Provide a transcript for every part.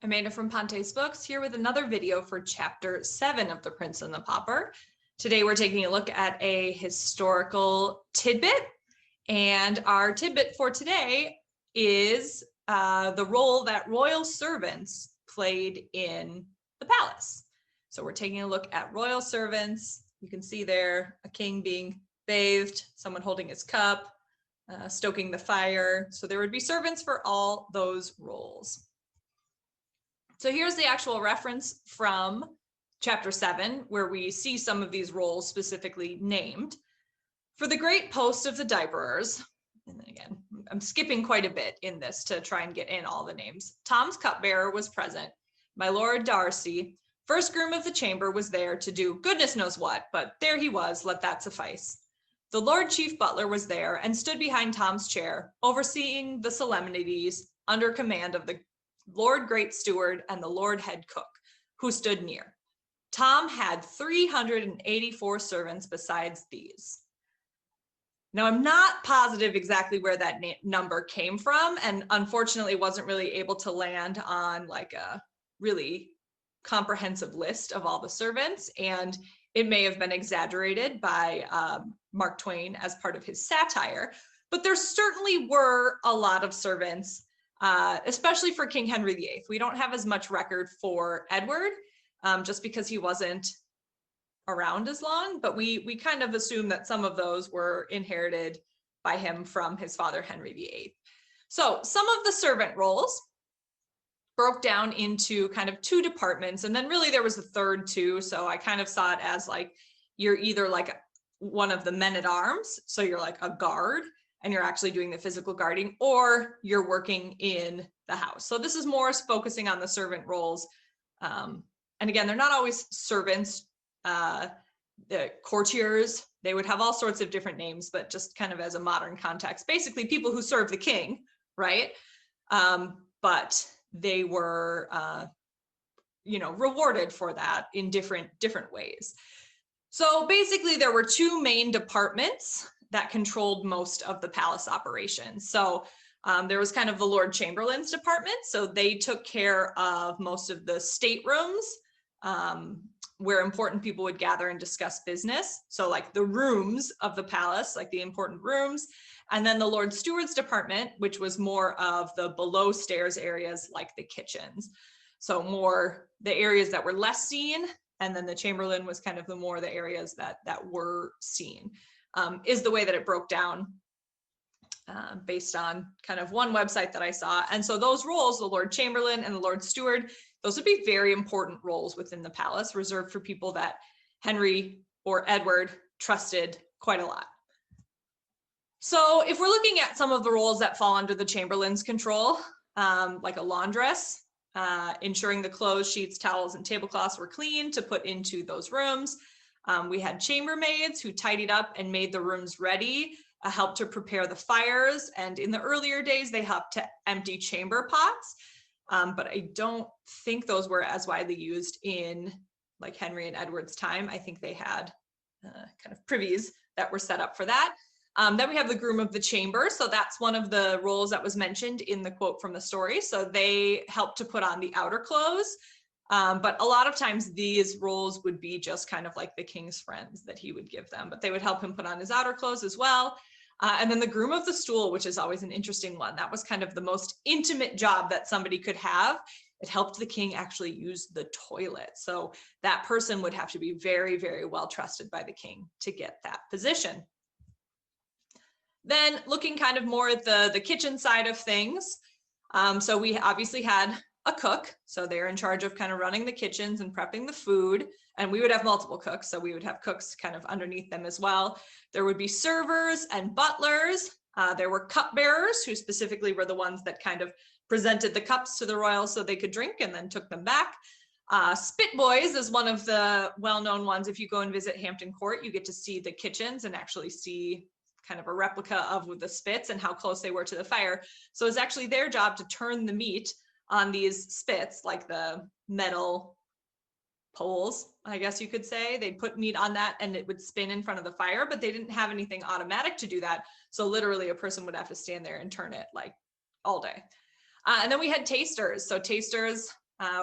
Amanda from Pontes Books here with another video for chapter 7 of The Prince and the Pauper. Today we're taking a look at a historical tidbit, and our tidbit for today is the role that royal servants played in the palace. So we're taking a look at royal servants. You can see there a king being bathed, someone holding his cup, stoking the fire. So there would be servants for all those roles. So here's the actual reference from chapter 7, where we see some of these roles specifically named. For the great post of the diaperers, and then again, I'm skipping quite a bit in this to try and get in all the names. Tom's cupbearer was present. My Lord Darcy, first groom of the chamber, was there to do goodness knows what, but there he was, let that suffice. The Lord Chief Butler was there and stood behind Tom's chair, overseeing the solemnities under command of the Lord Great Steward and the Lord Head Cook, who stood near. Tom had 384 servants besides these. Now, I'm not positive exactly where that number came from, and unfortunately wasn't really able to land on like a really comprehensive list of all the servants, and it may have been exaggerated by Mark Twain as part of his satire, but there certainly were a lot of servants, especially for King Henry VIII. We don't have as much record for Edward, just because he wasn't around as long, but we kind of assume that some of those were inherited by him from his father, Henry VIII. So some of the servant roles broke down into kind of two departments, and then really there was a third too. So I kind of saw it as like, you're either like one of the men-at-arms, so you're like a guard, and you're actually doing the physical guarding, or you're working in the house. So this is more focusing on the servant roles. And again, they're not always servants, the courtiers, they would have all sorts of different names, but just kind of as a modern context, basically people who serve the king, right? But they were, rewarded for that in different ways. So basically there were two main departments that controlled most of the palace operations. So there was kind of the Lord Chamberlain's department. So they took care of most of the staterooms, where important people would gather and discuss business. So like the rooms of the palace, like the important rooms. And then the Lord Steward's department, which was more of the below stairs areas, like the kitchens. So more the areas that were less seen. And then the Chamberlain was kind of the areas that were seen, is the way that it broke down based on kind of one website that I saw. And so those roles, the Lord Chamberlain and the Lord Steward, those would be very important roles within the palace, reserved for people that Henry or Edward trusted quite a lot. So if we're looking at some of the roles that fall under the Chamberlain's control, like a laundress, ensuring the clothes, sheets, towels, and tablecloths were clean to put into those rooms. We had chambermaids who tidied up and made the rooms ready, helped to prepare the fires. And in the earlier days, they helped to empty chamber pots. But I don't think those were as widely used in like Henry and Edward's time. I think they had kind of privies that were set up for that. Then we have the groom of the chamber. So that's one of the roles that was mentioned in the quote from the story. So they helped to put on the outer clothes. But a lot of times these roles would be just kind of like the king's friends that he would give them, but they would help him put on his outer clothes as well. And then the groom of the stool, which is always an interesting one. That was kind of the most intimate job that somebody could have. It helped the king actually use the toilet. So that person would have to be very, very well trusted by the king to get that position. Then looking kind of more at the kitchen side of things. So we obviously had a cook. So they're in charge of kind of running the kitchens and prepping the food. And we would have multiple cooks. So we would have cooks kind of underneath them as well. There would be servers and butlers. There were cupbearers, who specifically were the ones that kind of presented the cups to the royals so they could drink and then took them back. Spit boys is one of the well-known ones. If you go and visit Hampton Court, you get to see the kitchens and actually see kind of a replica of the spits and how close they were to the fire. So it's actually their job to turn the meat on these spits, like the metal poles, I guess you could say. They'd put meat on that and it would spin in front of the fire, but they didn't have anything automatic to do that. So literally a person would have to stand there and turn it like all day. And then we had tasters. So tasters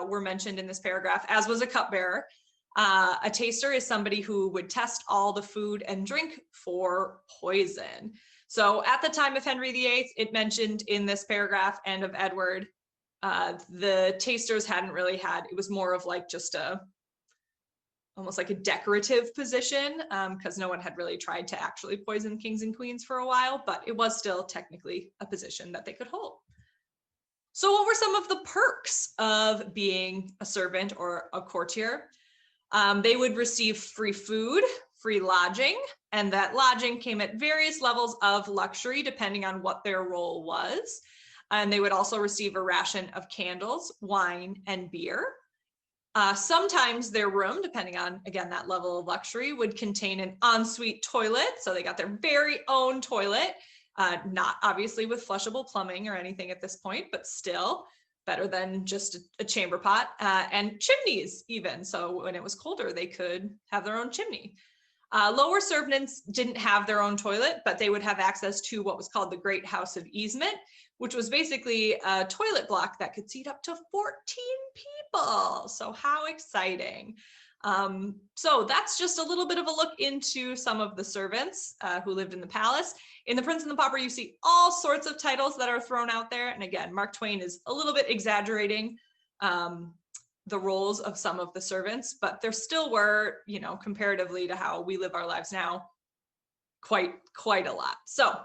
were mentioned in this paragraph, as was a cupbearer. A taster is somebody who would test all the food and drink for poison. So at the time of Henry VIII, it mentioned in this paragraph, and of Edward, the tasters hadn't really had, it was more of like just almost like a decorative position, because no one had really tried to actually poison kings and queens for a while, but it was still technically a position that they could hold. So what were some of the perks of being a servant or a courtier? They would receive free food, free lodging, and that lodging came at various levels of luxury depending on what their role was. And they would also receive a ration of candles, wine, and beer. Sometimes their room, depending on, again, that level of luxury, would contain an ensuite toilet. So they got their very own toilet, not obviously with flushable plumbing or anything at this point, but still better than just a chamber pot, and chimneys even. So when it was colder, they could have their own chimney. Lower servants didn't have their own toilet, but they would have access to what was called the Great House of Easement, which was basically a toilet block that could seat up to 14 people. So how exciting. So that's just a little bit of a look into some of the servants who lived in the palace. In The Prince and the Pauper, you see all sorts of titles that are thrown out there. And again, Mark Twain is a little bit exaggerating the roles of some of the servants, but there still were, you know, comparatively to how we live our lives now, quite a lot. So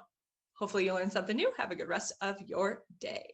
hopefully you learned something new. Have a good rest of your day.